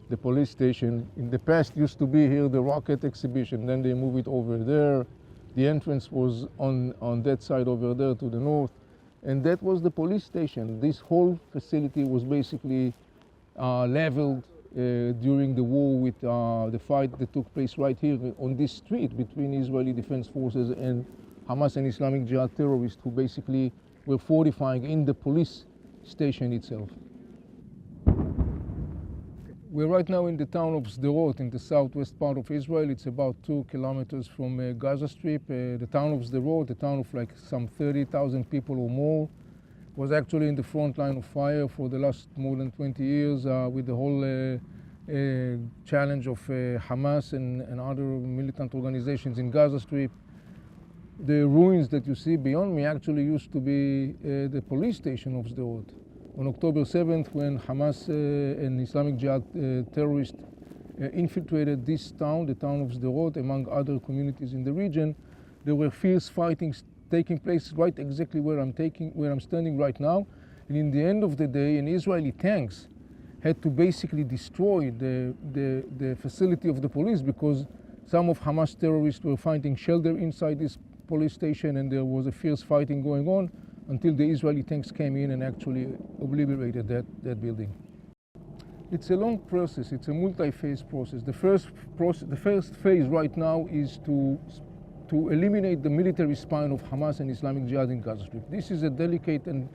the police station. In the past used to be here the rocket exhibition, then they moved it over there. The entrance was on that side over there to the north, and that was the police station. This whole facility was basically leveled during the war with the fight that took place right here on this street between Israeli Defense Forces and Hamas and Islamic Jihad terrorists who basically were fortifying in the police station itself. We're right now in the town of Sderot in the southwest part of Israel. It's about 2 kilometers from Gaza Strip. The town of Sderot, a town of like some 30,000 people or more, was actually in the front line of fire for the last more than 20 years with the whole challenge of Hamas and other militant organizations in Gaza Strip. The ruins that you see beyond me actually used to be the police station of Sderot. On October 7th, when Hamas and Islamic Jihad terrorists infiltrated this town, the town of Sderot, among other communities in the region, there were fierce fighting taking place right exactly where I'm standing right now. And in the end of the day, an Israeli tanks had to basically destroy the facility of the police because some of Hamas terrorists were finding shelter inside this police station, and there was a fierce fighting going on until the Israeli tanks came in and actually obliterated that building. It's a long process. It's a multi-phase process. The first phase right now is to eliminate the military spine of Hamas and Islamic Jihad in Gaza Strip. This is a delicate and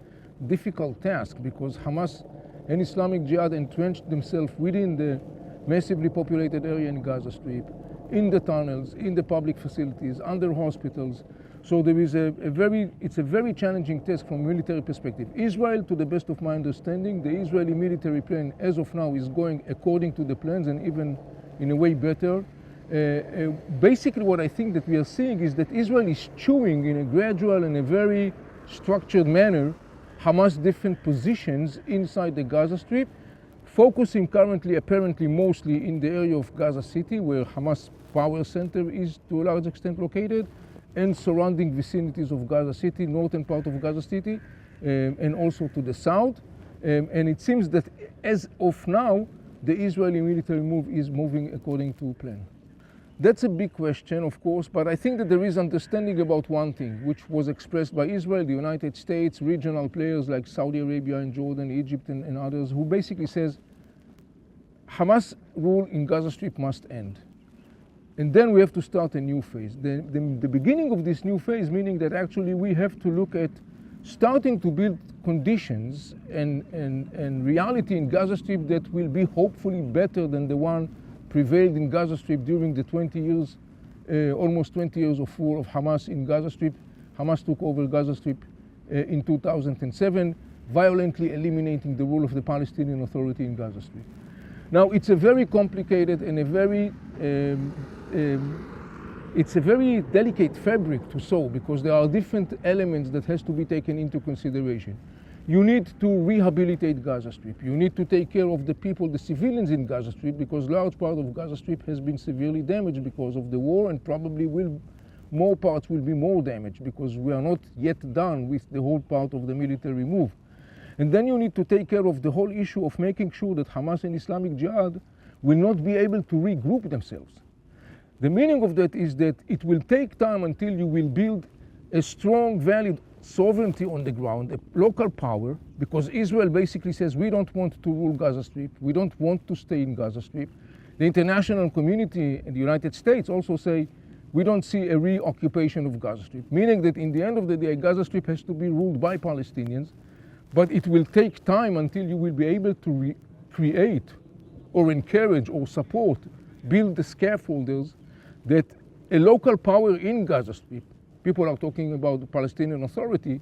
difficult task because Hamas and Islamic Jihad entrenched themselves within the massively populated area in Gaza Strip, in the tunnels, in the public facilities, under hospitals. So there is it's a very challenging task from a military perspective. Israel, to the best of my understanding, the Israeli military plan as of now is going according to the plans and even in a way better. Basically what I think that we are seeing is that Israel is chewing in a gradual and a very structured manner Hamas different positions inside the Gaza Strip, focusing currently apparently mostly in the area of Gaza City where Hamas power center is to a large extent located, and surrounding vicinities of Gaza City, northern part of Gaza City, and also to the south. And it seems that as of now, the Israeli military move is moving according to plan. That's a big question, of course, but I think that there is understanding about one thing, which was expressed by Israel, the United States, regional players like Saudi Arabia and Jordan, Egypt, and others, who basically says Hamas rule in Gaza Strip must end. And then we have to start a new phase. The beginning of this new phase, meaning that actually we have to look at starting to build conditions and reality in Gaza Strip that will be hopefully better than the one prevailed in Gaza Strip during the 20 years, almost 20 years of war of Hamas in Gaza Strip. Hamas took over Gaza Strip in 2007, violently eliminating the rule of the Palestinian Authority in Gaza Strip. Now, it's a very complicated and it's a very delicate fabric to sew because there are different elements that has to be taken into consideration. You need to rehabilitate Gaza Strip. You need to take care of the people, the civilians in Gaza Strip, because large part of Gaza Strip has been severely damaged because of the war, and probably more parts will be more damaged because we are not yet done with the whole part of the military move. And then you need to take care of the whole issue of making sure that Hamas and Islamic Jihad will not be able to regroup themselves. The meaning of that is that it will take time until you will build a strong, valid sovereignty on the ground, a local power, because Israel basically says we don't want to rule Gaza Strip, we don't want to stay in Gaza Strip. The international community and the United States also say we don't see a reoccupation of Gaza Strip, meaning that in the end of the day, Gaza Strip has to be ruled by Palestinians, but it will take time until you will be able to create or encourage or support, build the scaffolders that a local power in Gaza Strip, people are talking about the Palestinian Authority,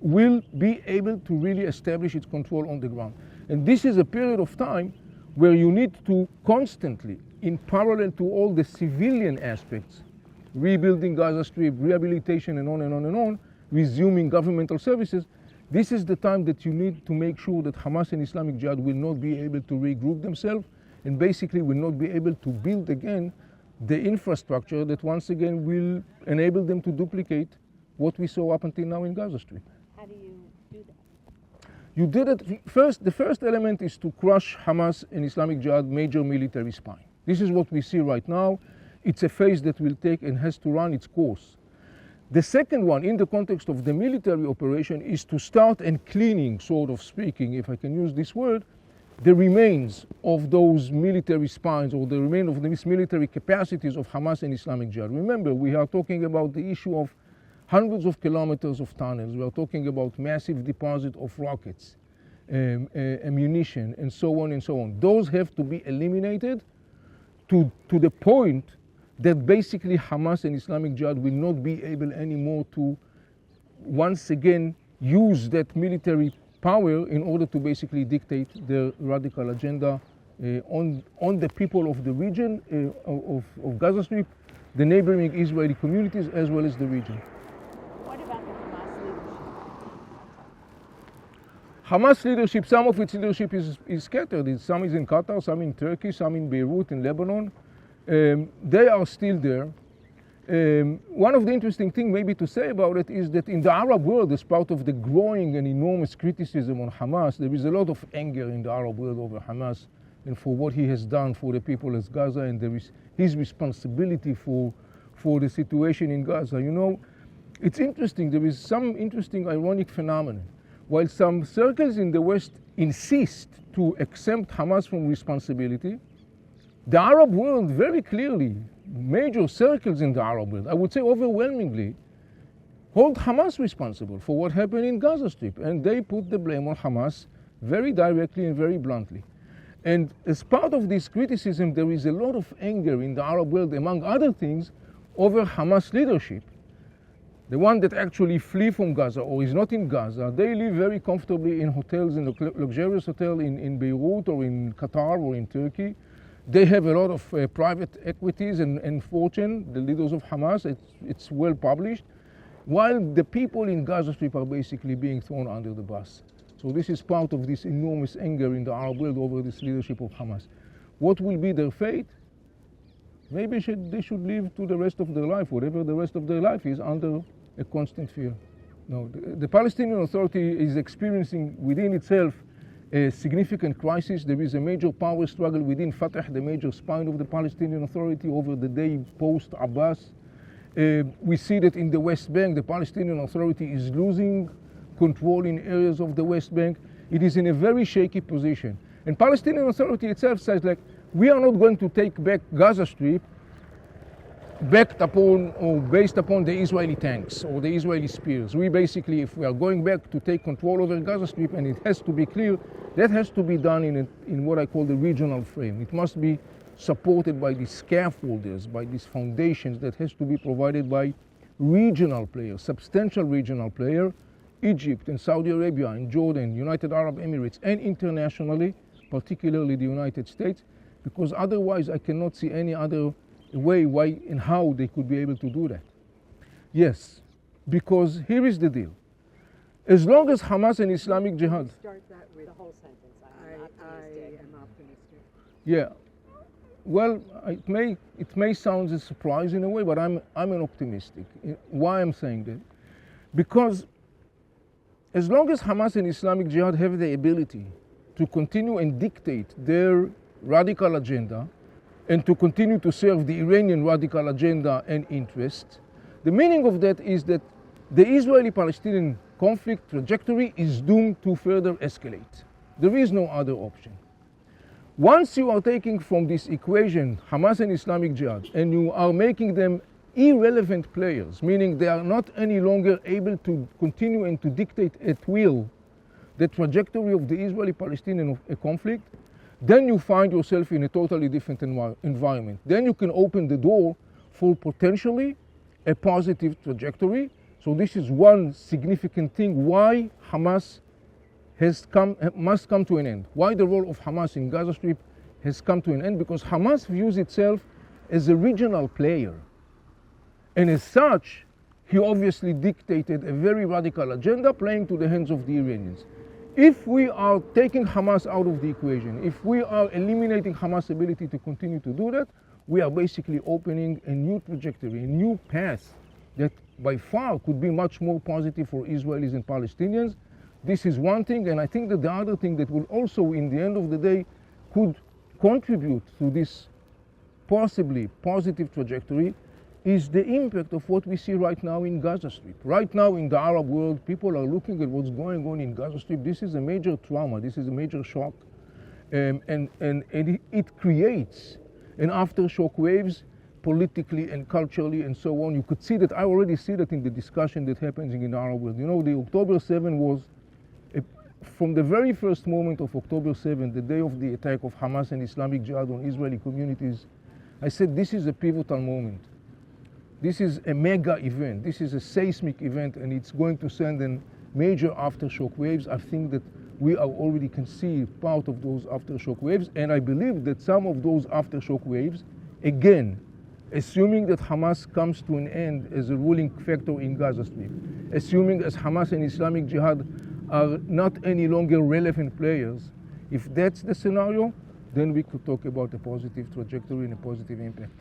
will be able to really establish its control on the ground. And this is a period of time where you need to constantly, in parallel to all the civilian aspects, rebuilding Gaza Strip, rehabilitation, and on and on and on, resuming governmental services, this is the time that you need to make sure that Hamas and Islamic Jihad will not be able to regroup themselves and basically will not be able to build again the infrastructure that once again will enable them to duplicate what we saw up until now in Gaza Strip. How do you do that? You did it first. The first element is to crush Hamas and Islamic Jihad major military spine. This is what we see right now. It's a phase that will take and has to run its course. The second one, in the context of the military operation, is to start and cleaning, sort of speaking, if I can use this word, the remains of those military spines or the remain of these military capacities of Hamas and Islamic Jihad. Remember, we are talking about the issue of hundreds of kilometers of tunnels. We are talking about massive deposit of rockets, ammunition, and so on and so on. Those have to be eliminated to the point that basically Hamas and Islamic Jihad will not be able anymore to once again use that military power in order to basically dictate their radical agenda on the people of the region of Gaza Strip, the neighboring Israeli communities, as well as the region. What about the Hamas leadership? Hamas leadership, some of its leadership is scattered. Some is in Qatar, some in Turkey, some in Beirut, in Lebanon. They are still there. One of the interesting things maybe to say about it is that in the Arab world, as part of the growing and enormous criticism on Hamas, there is a lot of anger in the Arab world over Hamas and for what he has done for the people of Gaza, and there is his responsibility for the situation in Gaza. You know, it's interesting, there is some interesting ironic phenomenon. While some circles in the West insist to exempt Hamas from responsibility, the Arab world very clearly, major circles in the Arab world, I would say overwhelmingly, hold Hamas responsible for what happened in Gaza Strip. And they put the blame on Hamas very directly and very bluntly. And as part of this criticism, there is a lot of anger in the Arab world, among other things, over Hamas leadership. The one that actually flee from Gaza or is not in Gaza, they live very comfortably in hotels, in a luxurious hotel in Beirut or in Qatar or in Turkey. They have a lot of private equities and fortune, the leaders of Hamas. It's well published, while the people in Gaza Strip are basically being thrown under the bus. So this is part of this enormous anger in the Arab world over this leadership of Hamas. What will be their fate? Maybe they should live to the rest of their life, whatever the rest of their life is, under a constant fear. No, the Palestinian Authority is experiencing within itself a significant crisis. There is a major power struggle within Fatah, the major spine of the Palestinian Authority, over the day post-Abbas. We see that in the West Bank, the Palestinian Authority is losing control in areas of the West Bank. It is in a very shaky position. And Palestinian Authority itself says, like, we are not going to take back Gaza Strip backed upon or based upon the Israeli tanks or the Israeli spears. We basically, if we are going back to take control over Gaza Strip, and it has to be clear, that has to be done in what I call the regional frame. It must be supported by these scaffolders, by these foundations that has to be provided by regional players, substantial regional player, Egypt and Saudi Arabia and Jordan, United Arab Emirates, and internationally, particularly the United States, because otherwise I cannot see any other way why and how they could be able to do that. Yes, because here is the deal. As long as Hamas and Islamic Jihad... Start that with the whole sentence. I am optimistic. Yeah. Well, it may sound a surprise in a way, but I'm an optimistic. Why I'm saying that? Because as long as Hamas and Islamic Jihad have the ability to continue and dictate their radical agenda, and to continue to serve the Iranian radical agenda and interests, the meaning of that is that the Israeli-Palestinian conflict trajectory is doomed to further escalate. There is no other option. Once you are taking from this equation Hamas and Islamic Jihad, and you are making them irrelevant players, meaning they are not any longer able to continue and to dictate at will the trajectory of the Israeli-Palestinian conflict, then you find yourself in a totally different environment. Then you can open the door for potentially a positive trajectory. So this is one significant thing why Hamas must come to an end. Why the role of Hamas in Gaza Strip has come to an end, because Hamas views itself as a regional player. And as such, he obviously dictated a very radical agenda playing to the hands of the Iranians. If we are taking Hamas out of the equation, if we are eliminating Hamas' ability to continue to do that, we are basically opening a new trajectory, a new path that by far could be much more positive for Israelis and Palestinians This is one thing, and I think that the other thing that will also, in the end of the day, could contribute to this possibly positive trajectory is the impact of what we see right now in Gaza Strip. Right now in the Arab world, people are looking at what's going on in Gaza Strip. This is a major trauma, this is a major shock, and it creates an aftershock waves politically and culturally and so on. You could see that, I already see that in the discussion that happens in the Arab world. You know, the October 7 was, from the very first moment of October 7, the day of the attack of Hamas and Islamic Jihad on Israeli communities, I said this is a pivotal moment. This is a mega event. This is a seismic event, and it's going to send in major aftershock waves. I think that we already can see part of those aftershock waves, and I believe that some of those aftershock waves, again, assuming that Hamas comes to an end as a ruling factor in Gaza Strip, assuming as Hamas and Islamic Jihad are not any longer relevant players, if that's the scenario, then we could talk about a positive trajectory and a positive impact.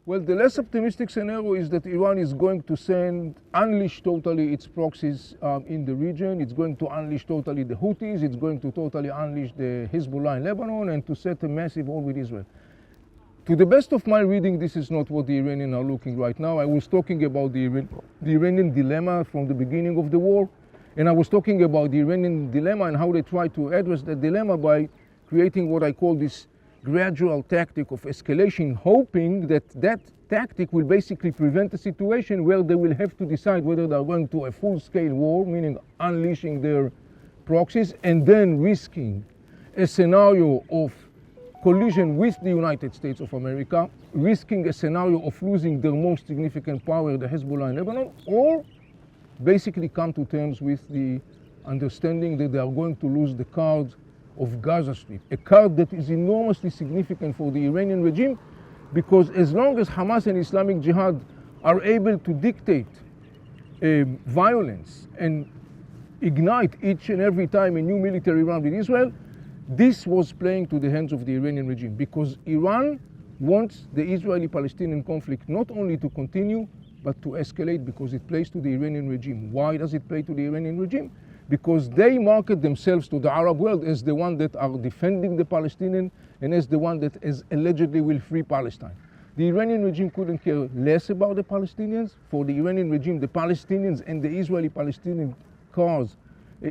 Well, the less optimistic scenario is that Iran is going to unleash totally its proxies in the region. It's going to unleash totally the Houthis. It's going to totally unleash the Hezbollah in Lebanon and to set a massive war with Israel. To the best of my reading, this is not what the Iranians are looking right now. I was talking about the Iranian dilemma from the beginning of the war, and I was talking about the Iranian dilemma and how they try to address that dilemma by creating what I call this gradual tactic of escalation, hoping that that tactic will basically prevent a situation where they will have to decide whether they're going to a full-scale war, meaning unleashing their proxies, and then risking a scenario of collision with the United States of America, risking a scenario of losing their most significant power, the Hezbollah in Lebanon, or basically come to terms with the understanding that they are going to lose the card of Gaza Strip, a card that is enormously significant for the Iranian regime, because as long as Hamas and Islamic Jihad are able to dictate violence and ignite each and every time a new military round in Israel, this was playing to the hands of the Iranian regime, because Iran wants the Israeli-Palestinian conflict not only to continue, but to escalate, because it plays to the Iranian regime. Why does it play to the Iranian regime? Because they market themselves to the Arab world as the one that are defending the Palestinian and as the one that is allegedly will free Palestine. The Iranian regime couldn't care less about the Palestinians. For the Iranian regime, the Palestinians and the Israeli-Palestinian cause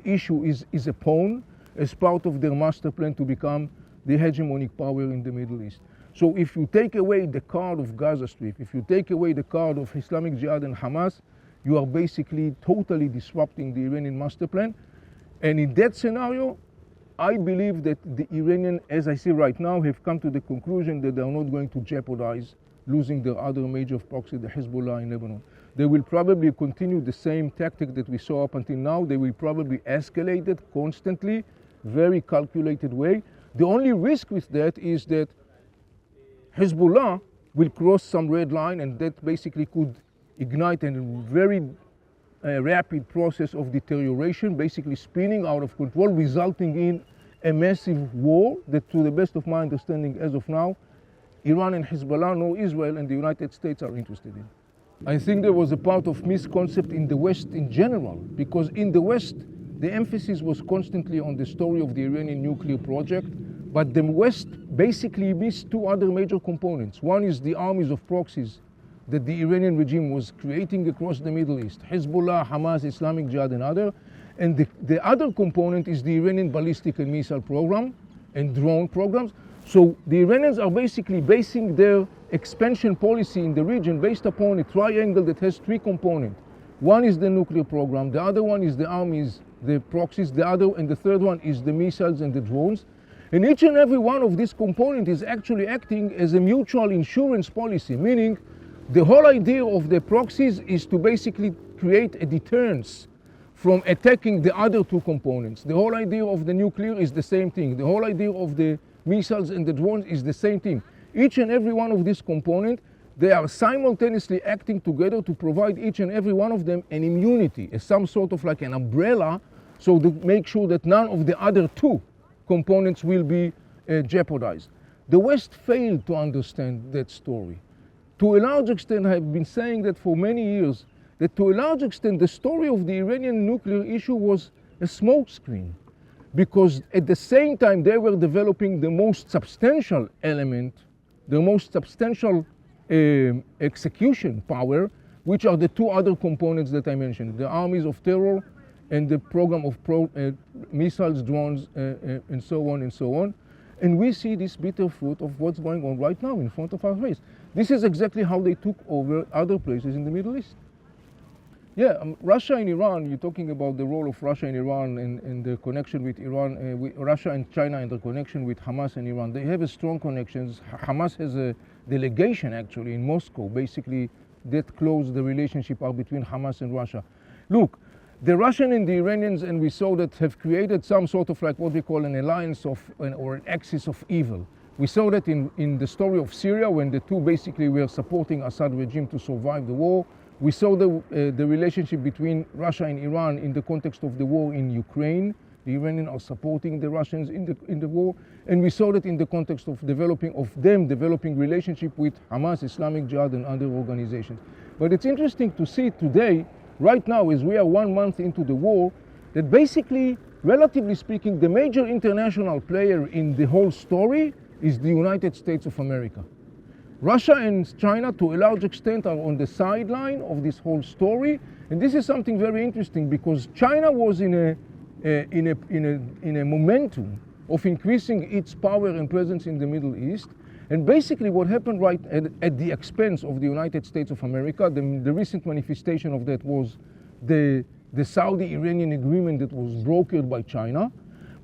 issue is a pawn as part of their master plan to become the hegemonic power in the Middle East. So if you take away the card of Gaza Strip, if you take away the card of Islamic Jihad and Hamas, you are basically totally disrupting the Iranian master plan. And in that scenario, I believe that the Iranians, as I see right now, have come to the conclusion that they are not going to jeopardize losing their other major proxy, the Hezbollah in Lebanon. They will probably continue the same tactic that we saw up until now. They will probably escalate it constantly, very calculated way. The only risk with that is that Hezbollah will cross some red line, and that basically could ignite a very rapid process of deterioration, basically spinning out of control, resulting in a massive war that, to the best of my understanding as of now, Iran and Hezbollah, nor Israel and the United States are interested in. I think there was a part of misconcept in the West in general, because in the West, the emphasis was constantly on the story of the Iranian nuclear project, but the West basically missed two other major components. One is the armies of proxies that the Iranian regime was creating across the Middle East, Hezbollah, Hamas, Islamic Jihad, and other. And the other component is the Iranian ballistic and missile program and drone programs. So the Iranians are basically basing their expansion policy in the region based upon a triangle that has three components. One is the nuclear program, the other one is the armies, the proxies, and the third one is the missiles and the drones. And each and every one of these components is actually acting as a mutual insurance policy, meaning the whole idea of the proxies is to basically create a deterrence from attacking the other two components. The whole idea of the nuclear is the same thing. The whole idea of the missiles and the drones is the same thing. Each and every one of these components, they are simultaneously acting together to provide each and every one of them an immunity, as some sort of like an umbrella, so to make sure that none of the other two components will be jeopardized. The West failed to understand that story. To a large extent, I have been saying that for many years, that to a large extent the story of the Iranian nuclear issue was a smokescreen, because at the same time they were developing the most substantial element, the most substantial execution power, which are the two other components that I mentioned, the armies of terror and the program of missiles, drones, and so on and so on. And we see this bitter fruit of what's going on right now in front of our face. This is exactly how they took over other places in the Middle East. Yeah, Russia and Iran, you're talking about the role of Russia and Iran and the connection with Iran, with Russia and China and the connection with Hamas and Iran. They have a strong connections. Hamas has a delegation actually in Moscow, basically that close the relationship are between Hamas and Russia. Look, the Russian and the Iranians, and we saw that, have created some sort of like what we call an alliance of, or an axis of evil. We saw that in the story of Syria, when the two basically were supporting Assad regime to survive the war. We saw the relationship between Russia and Iran in the context of the war in Ukraine. The Iranians are supporting the Russians in the war. And we saw that in the context of developing relationship with Hamas, Islamic Jihad, and other organizations. But it's interesting to see today, right now, as we are 1 month into the war, that basically, relatively speaking, the major international player in the whole story is the United States of America. Russia and China, to a large extent, are on the sideline of this whole story. And this is something very interesting, because China was in a momentum of increasing its power and presence in the Middle East. And basically what happened right at the expense of the United States of America, the recent manifestation of that was the Saudi-Iranian agreement that was brokered by China.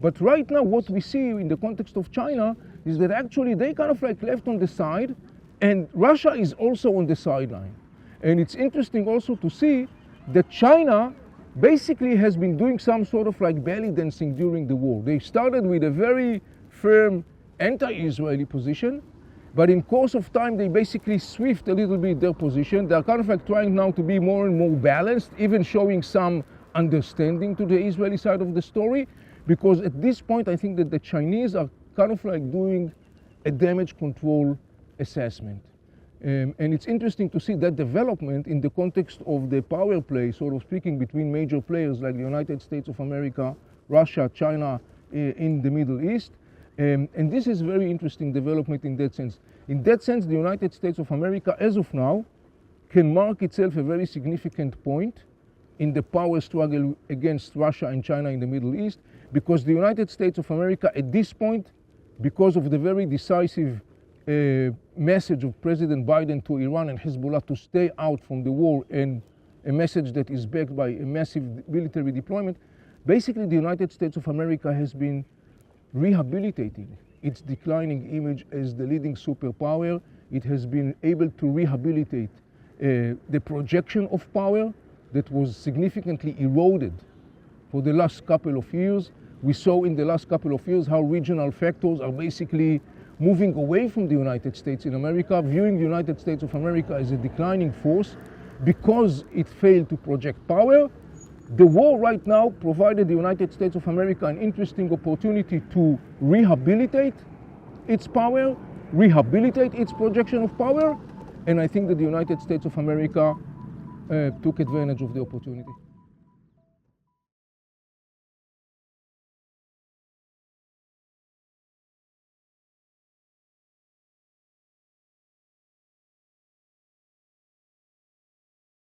But right now what we see in the context of China is that actually they kind of like left on the side, and Russia is also on the sideline. And it's interesting also to see that China basically has been doing some sort of like belly dancing during the war. They started with a very firm anti-Israeli position, but in course of time they basically swift a little bit their position. They're kind of like trying now to be more and more balanced, even showing some understanding to the Israeli side of the story, because at this point I think that the Chinese are kind of like doing a damage control assessment. And it's interesting to see that development in the context of the power play, sort of speaking, between major players like the United States of America, Russia, China in the Middle East. And this is very interesting development in that sense. In that sense, the United States of America, as of now, can mark itself a very significant point in the power struggle against Russia and China in the Middle East, because the United States of America at this point, because of the very decisive message of President Biden to Iran and Hezbollah to stay out from the war, and a message that is backed by a massive military deployment, basically the United States of America has been rehabilitating its declining image as the leading superpower. It has been able to rehabilitate the projection of power that was significantly eroded for the last couple of years. We saw in the last couple of years how regional factors are basically moving away from the United States in America, viewing the United States of America as a declining force because it failed to project power. The war right now provided the United States of America an interesting opportunity to rehabilitate its power, rehabilitate its projection of power, and I think that the United States of America took advantage of the opportunity.